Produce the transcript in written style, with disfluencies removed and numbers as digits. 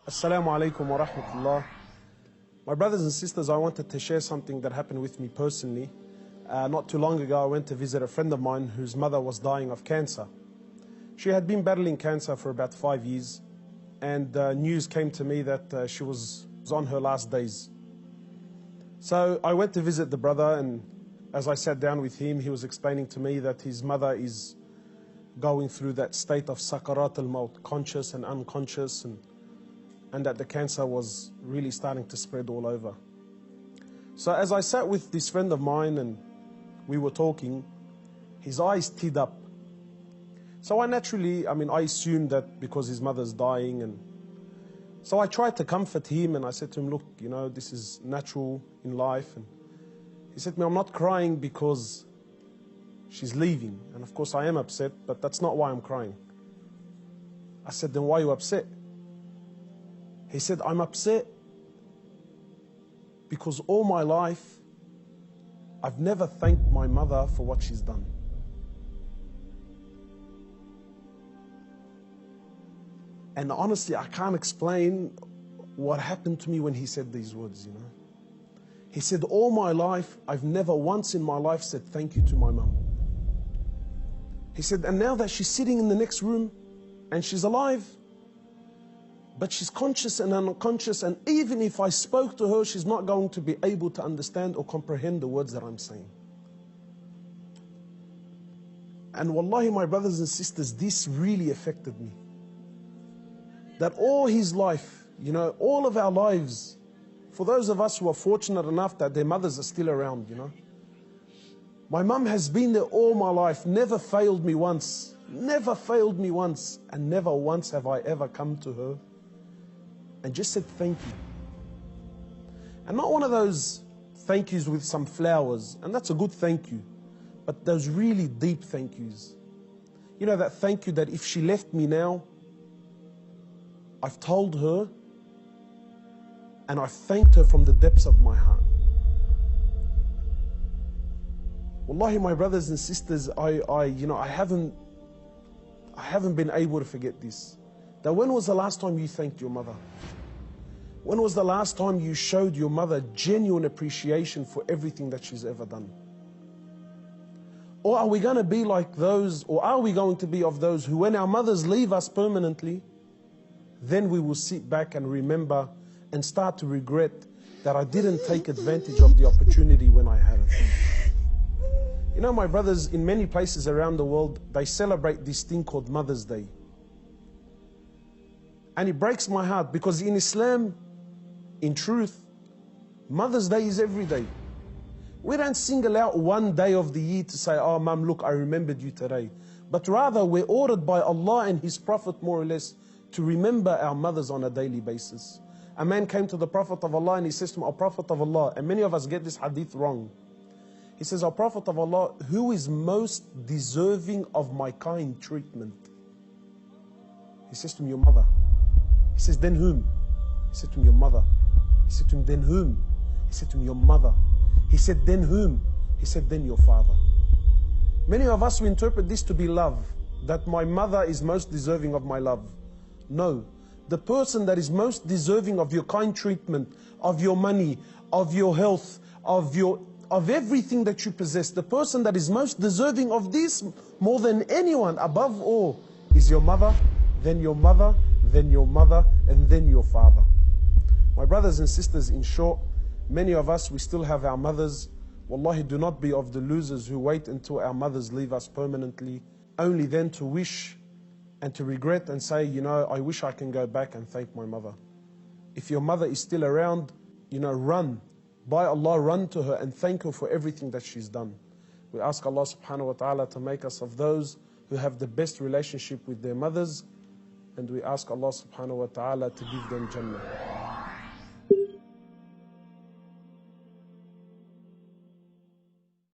Assalamu alaikum wa rahmatullah. My brothers and sisters, I wanted to share something that happened with me personally. Not too long ago, I went to visit a friend of mine whose mother was dying of cancer. She had been battling cancer for about 5 years, and news came to me that she was on her last days. So I went to visit the brother, and as I sat down with him, he was explaining to me that his mother is going through that state of sakarat al-maut, conscious and unconscious, and that the cancer was really starting to spread all over. So as I sat with this friend of mine and we were talking, his eyes teared up. So I assumed that because his mother's dying, and so I tried to comfort him, and I said to him, look, this is natural in life. And he said to me, I'm not crying because she's leaving. And of course I am upset, but that's not why I'm crying. I said, then why are you upset? He said, I'm upset because all my life I've never thanked my mother for what she's done. And honestly, I can't explain what happened to me when he said these words, He said, all my life, I've never once in my life said thank you to my mum. He said, and now that she's sitting in the next room and she's alive, but she's conscious and unconscious, and even if I spoke to her, she's not going to be able to understand or comprehend the words that I'm saying. And wallahi, my brothers and sisters, this really affected me. That all his life, all of our lives, for those of us who are fortunate enough that their mothers are still around, my mum has been there all my life, never failed me once, and never once have I ever come to her and just said thank you. And not one of those thank yous with some flowers, and that's a good thank you, but those really deep thank yous. That thank you that if she left me now, I've told her and I've thanked her from the depths of my heart. Wallahi, my brothers and sisters, I haven't been able to forget this. That when was the last time you thanked your mother? When was the last time you showed your mother genuine appreciation for everything that she's ever done? Or are we going to be like those, or are we going to be of those who, when our mothers leave us permanently, then we will sit back and remember and start to regret that I didn't take advantage of the opportunity when I had it. My brothers, in many places around the world, they celebrate this thing called Mother's Day. And it breaks my heart because in Islam, in truth, Mother's Day is every day. We don't single out one day of the year to say, oh, Mum, look, I remembered you today. But rather, we're ordered by Allah and His Prophet, more or less, to remember our mothers on a daily basis. A man came to the Prophet of Allah and he says to him, O Prophet of Allah, and many of us get this hadith wrong. He says, O Prophet of Allah, who is most deserving of my kind treatment? He says to him, your mother. He says, then whom? He said to him, your mother. He said to him, then whom? He said to him, your mother. He said, then whom? He said, then your father. Many of us, we interpret this to be love, that my mother is most deserving of my love. No, the person that is most deserving of your kind treatment, of your money, of your health, of everything that you possess, the person that is most deserving of this more than anyone, above all, is your mother, then your mother, then your mother, and then your father. My brothers and sisters, in short, many of us, we still have our mothers. Wallahi, do not be of the losers who wait until our mothers leave us permanently, only then to wish and to regret and say, I wish I can go back and thank my mother. If your mother is still around, run. By Allah, run to her and thank her for everything that she's done. We ask Allah subhanahu wa ta'ala to make us of those who have the best relationship with their mothers, and we ask Allah subhanahu wa ta'ala to give them Jannah.